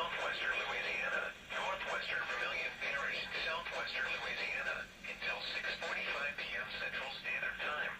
southwestern Louisiana, northwestern Vermilion Parish, southwestern Louisiana, until 6:45 p.m. Central Standard Time.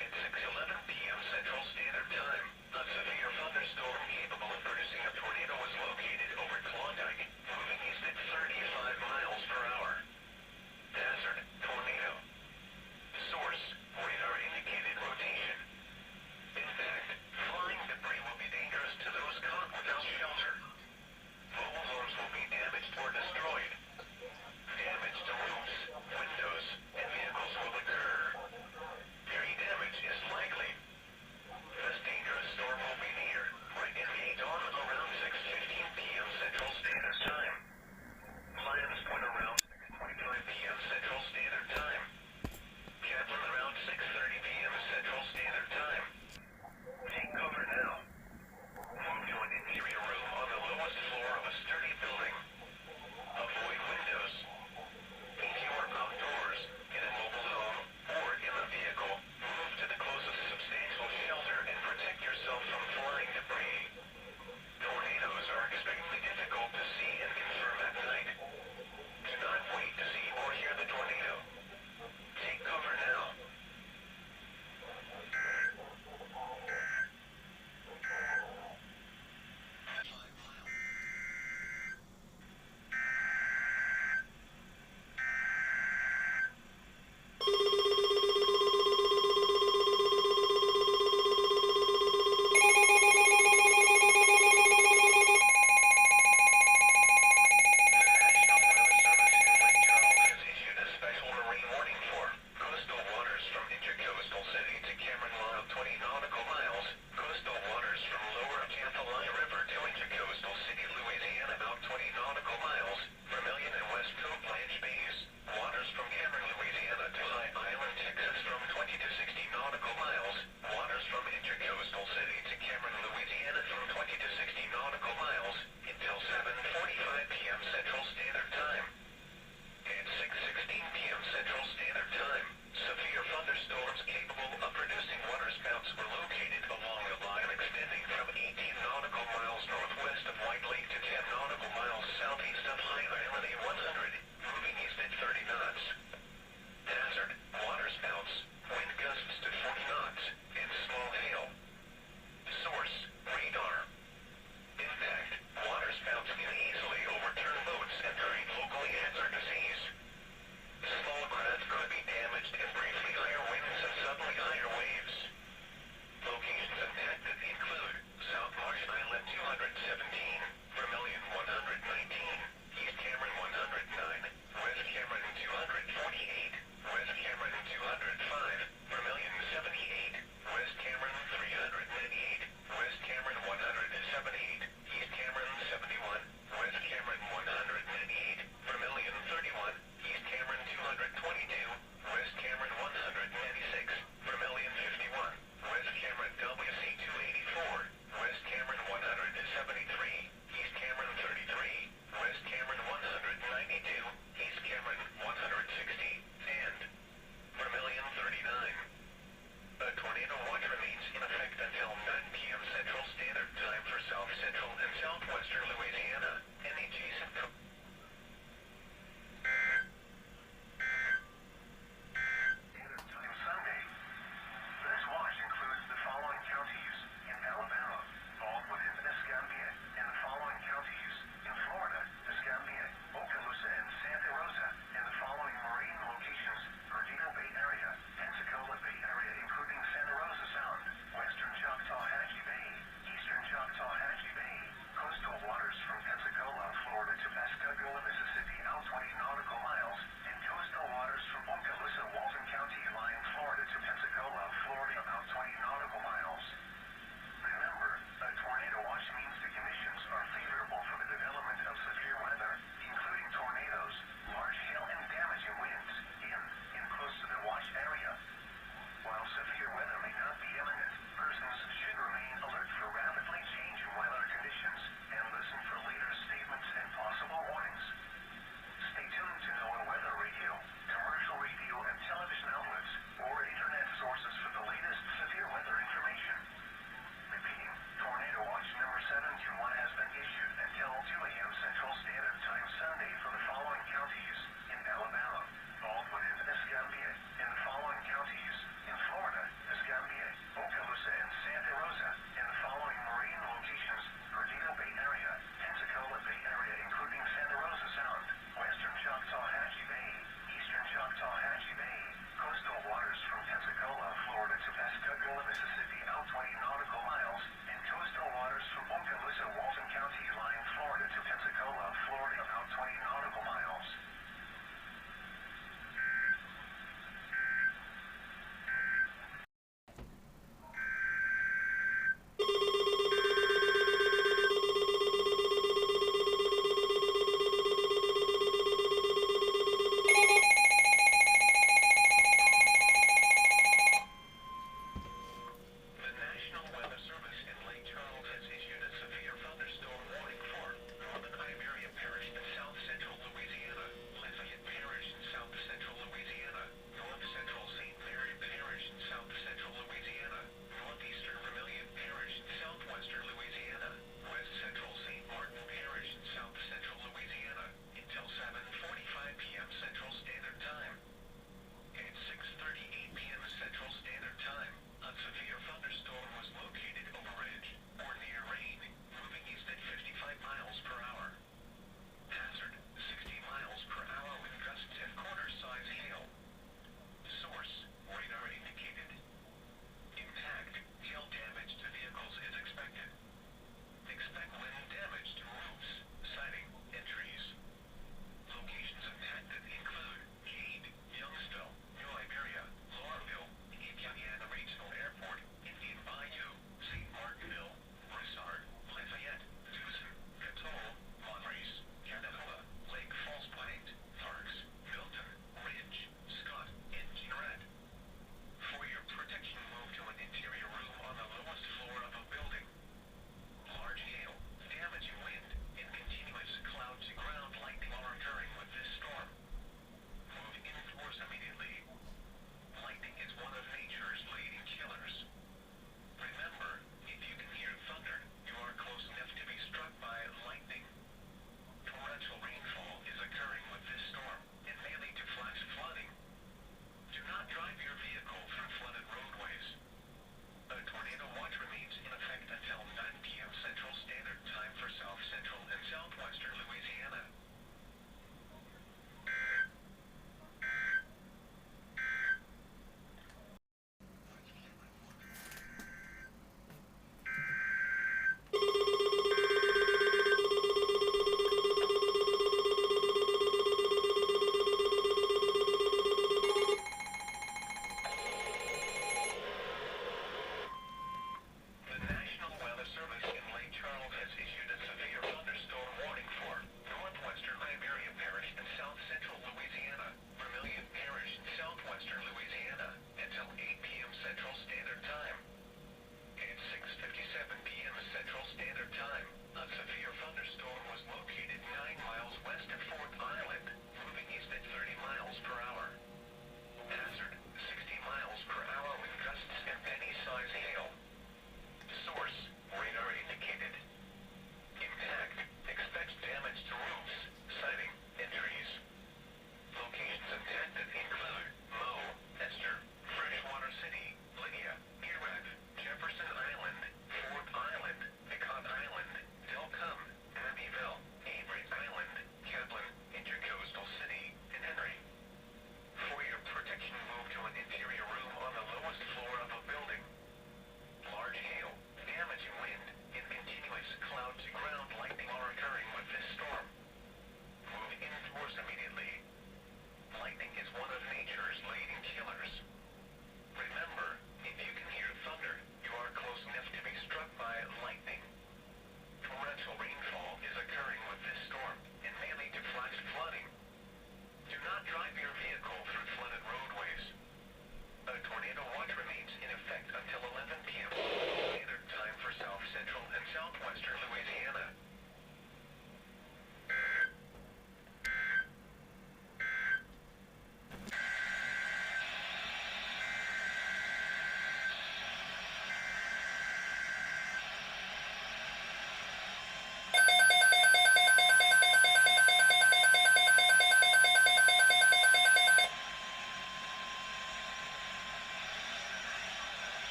At 6:11 p.m. Central Standard Time, a severe thunderstorm capable of producing a tornado was located over Klondike, moving east at 35 miles per hour. Hazard, tornado. Source, radar indicated rotation. In fact, flying debris will be dangerous to those caught without shelter. Mobile homes will be damaged or destroyed. Damage to roofs, windows, and vehicles will occur. Tree damage is likely. This dangerous storm will be near, right in the dawn around 6:15 p.m. Central Standard Time. Lions Point around 6:25 p.m. Central Standard Time. Kaplan around 6:30 p.m. Central Standard Time. Take cover now. Move to an interior room on the lowest floor of a sturdy building. Avoid windows. If you are outdoors, in a mobile home, or in a vehicle, move to the closest substantial shelter and protect yourself from flying debris. Tornadoes are extremely difficult to see and confirm at night. Do not wait to see or hear the tornado. Take cover now. National Weather Service in Lake Charles has issued a special marine warning for coastal waters from intercoastal city to Cameron Lyle 20 nautical miles, coastal waters from lower Atchafalaya River to intercoastal city Louisiana about 20 nautical miles, Vermilion and West Coast Blanche Bays, waters from Cameron, Louisiana to High Island, Texas from 20 to 60 nautical miles, waters from intercoastal city to Cameron, Louisiana from 20 to 60 nautical miles, until 7:45 p.m. Central Standard Time. At 6:16 p.m. Central Standard Time, severe thunderstorms capable of producing waterspouts were located along a line extending from 18 nautical miles northwest of White Lake to 10 nautical miles southeast of High Island A100, moving east at 30 knots. Hazard, waterspouts, wind gusts to 40 knots, and small hail. Source, radar. In fact, waterspouts can easily overturn boats and create locally hazardous seas. Small craft could be damaged and briefly higher winds and suddenly higher waves. Locations impacted include South Marsh Island 217, Vermilion 119, East Cameron 109, West Cameron 248, West Cameron 205, Vermilion 78, West Cameron 398, West Cameron 178, East Cameron 71, West Cameron 198, Vermilion 31, East Cameron 222, West Cameron 196, Vermilion 51, West Cameron WC 284, West Cameron 173, East Cameron 33, West Cameron 192, East Cameron 160, and Vermilion 39. A tornado watch remains in effect until 9 p.m. Central Standard Time for South Central and Southwestern Louisiana.